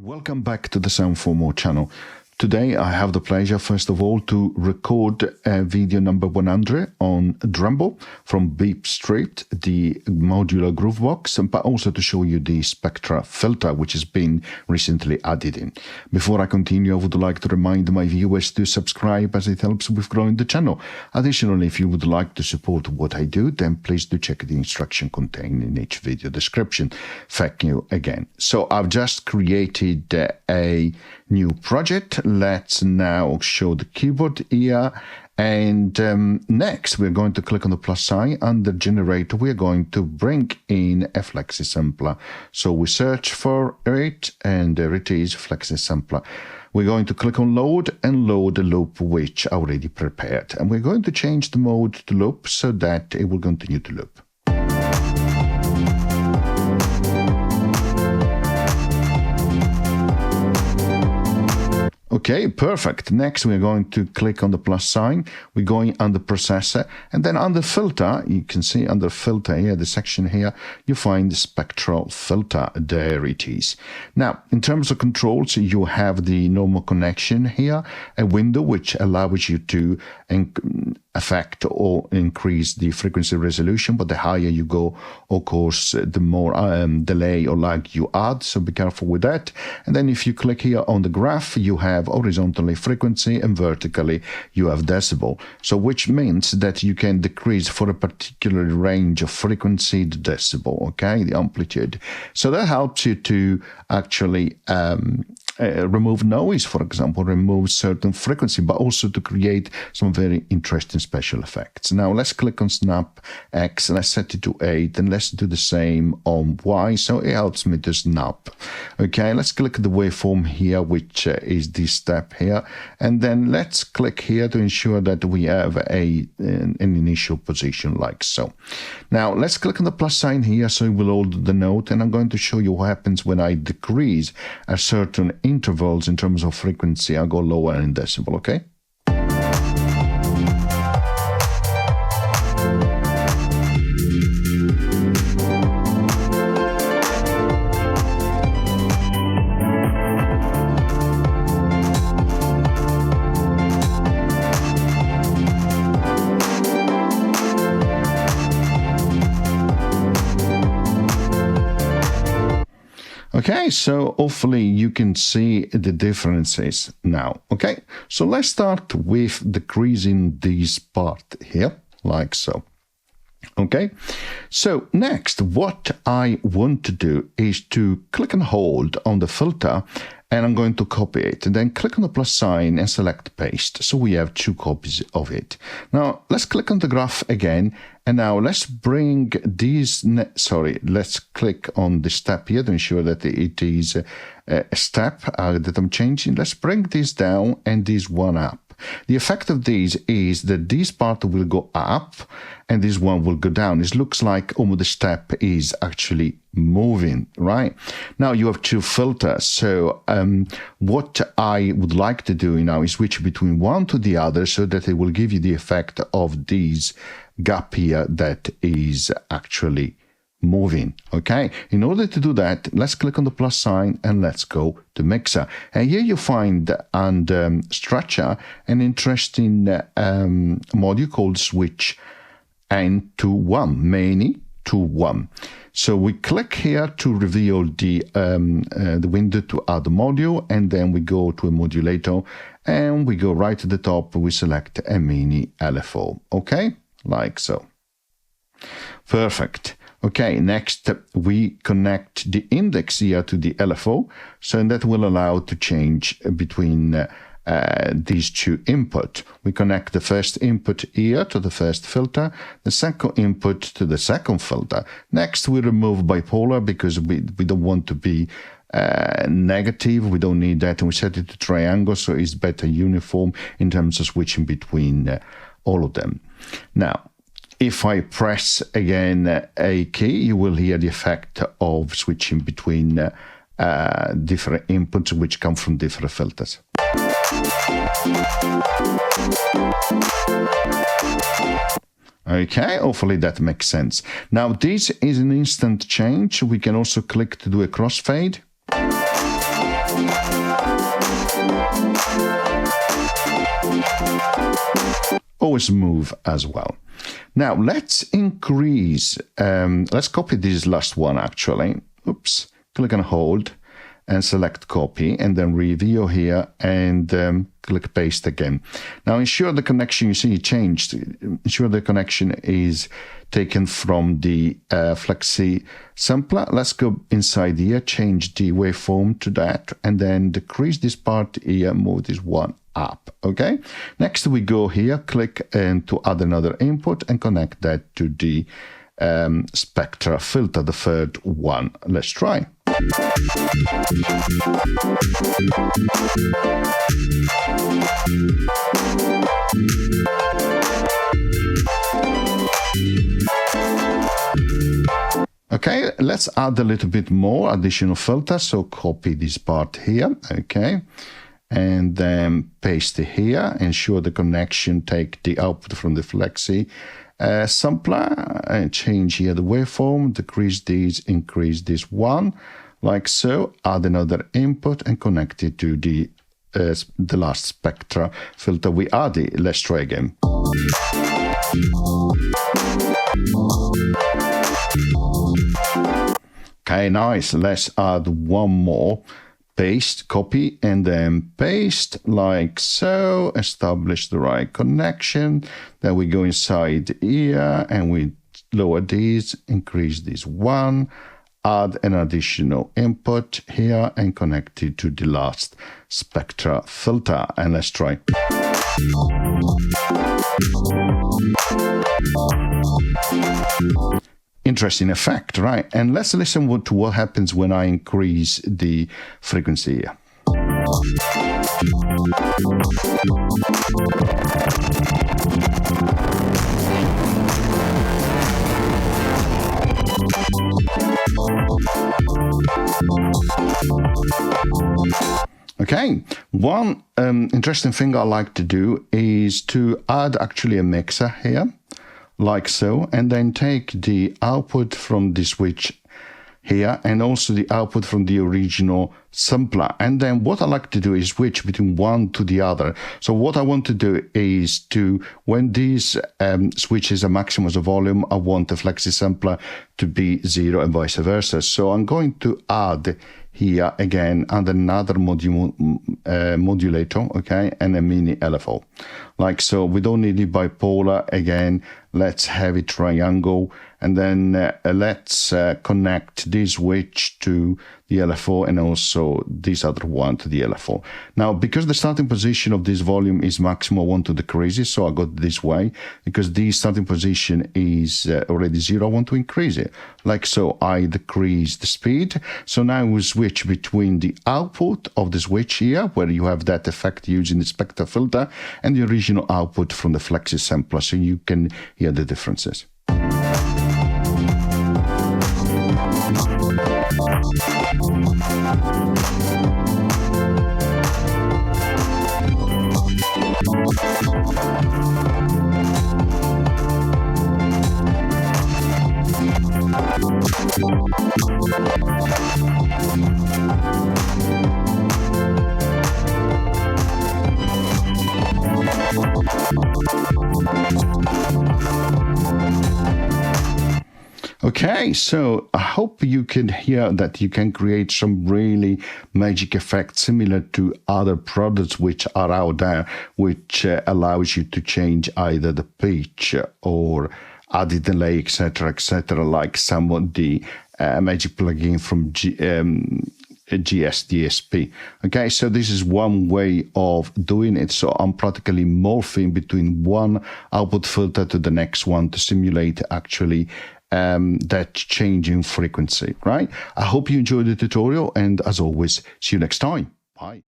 Welcome back to the Sound for More channel. Today I have the pleasure, first of all, to record video number 100 on Drambo from BeepStreet, the modular groovebox, but also to show you the Spectral filter, which has been recently added in. Before I continue, I would like to remind my viewers to subscribe, as it helps with growing the channel. Additionally, if you would like to support what I do, then please do check the instruction contained in each video description. Thank you again. So I've just created a new project. Let's now show the keyboard here, and next we're going to click on the plus sign. Under generator we're going to bring in a flexi sampler, so we search for it and there it is, flexi sampler. We're going to click on load and load the loop which I already prepared, and we're going to change the mode to loop so that it will continue to loop. Okay, perfect. Next, we're going to click on the plus sign. We're going under processor, and then under filter, you can see under filter here, the section here, you find the spectral filter. There it is. Now, in terms of controls, you have the normal connection here, a window which allows you to affect or increase the frequency resolution, but the higher you go, of course, the more delay or lag you add, so be careful with that. And then if you click here on the graph, you have horizontally frequency and vertically you have decibel, so which means that you can decrease for a particular range of frequency the decibel, okay, the amplitude. So that helps you to actually remove noise, for example, remove certain frequency, but also to create some very interesting special effects. Now let's click on snap X, let's set it to 8, and let's do the same on Y, so it helps me to snap. Okay, let's click the waveform here, which is this step here, and then let's click here to ensure that we have an initial position like so. Now let's click on the plus sign here, so it will hold the note, and I'm going to show you what happens when I decrease a certain intervals in terms of frequency. I go lower in decibel, okay? Okay, so hopefully you can see the differences now. Okay, so let's start with decreasing this part here, like so. Okay, so next what I want to do is to click and hold on the filter, and I'm going to copy it, and then click on the plus sign and select paste, so we have 2 copies of it. Now let's click on the graph again, and now let's bring these, let's click on the step here to ensure that it is a step that I'm changing. Let's bring this down and this one up. The effect of these is that this part will go up and this one will go down. It looks like almost the step is actually moving, right? Now you have 2 filters, so what I would like to do now is switch between one to the other so that it will give you the effect of this gap here that is actually moving. Okay, in order to do that, let's click on the plus sign and let's go to mixer, and here you find under structure an interesting module called switch N to 1, many to 1. So we click here to reveal the window to add the module, and then we go to a modulator and we go right to the top, we select a mini LFO, okay, like so. Perfect. Okay, next we connect the index here to the LFO, so that will allow to change between these 2 input. We connect the first input here to the first filter, the second input to the second filter. Next we remove bipolar because we don't want to be negative, we don't need that, and we set it to triangle so it's better uniform in terms of switching between all of them. Now if I press again a key, you will hear the effect of switching between different inputs which come from different filters. Okay, hopefully that makes sense. Now this is an instant change. We can also click to do a crossfade. Always smooth as well. Now let's increase, let's copy this last one actually. Oops, click and hold and select copy, and then review here and click paste again. Now ensure the connection, you see changed, ensure the connection is taken from the flexi sampler. Let's go inside here, change the waveform to that, and then decrease this part here, move this one up. Okay, next we go here, click and to add another input and connect that to the Spectral filter, the third one. Let's try. Okay, let's add a little bit more additional filter. So copy this part here, okay, and then paste it here. Ensure the connection, take the output from the flexi sampler and change here the waveform, decrease these, increase this one, like so. Add another input and connect it to the last Spectral filter we added. Let's try again. Okay, nice. Let's add one more. Paste, copy, and then paste like so. Establish the right connection. Then we go inside here and we lower these, increase this one, add an additional input here and connect it to the last Spectral filter. And let's try. Interesting effect, right? And let's listen to what happens when I increase the frequency here. Okay, one interesting thing I like to do is to add actually a mixer here, like so, and then take the output from the switch here and also the output from the original sampler. And then what I like to do is switch between one to the other. So what I want to do is to, when this switches a maximum of volume, I want the flexi sampler to be 0 and vice versa. So I'm going to add here again and another modulator, okay, and a mini LFO, like so. We don't need it bipolar again. Let's have it triangle, and then let's connect this switch to the LFO and also this other one to the LFO. Now, because the starting position of this volume is maximum, I want to decrease it, so I got this way. Because the starting position is already 0, I want to increase it, like so. I decrease the speed. So now we switch between the output of the switch here, where you have that effect using the Spectral filter, and the original output from the flexi sampler, so you can hear the differences. Okay, so I hope you can hear that you can create some really magic effects similar to other products which are out there, which allows you to change either the pitch or add a delay, etc., like some of the magic plugin from GSDSP. Okay, so this is one way of doing it. So I'm practically morphing between one output filter to the next one to simulate actually that change in frequency, right? I hope you enjoyed the tutorial, and as always, see you next time. Bye.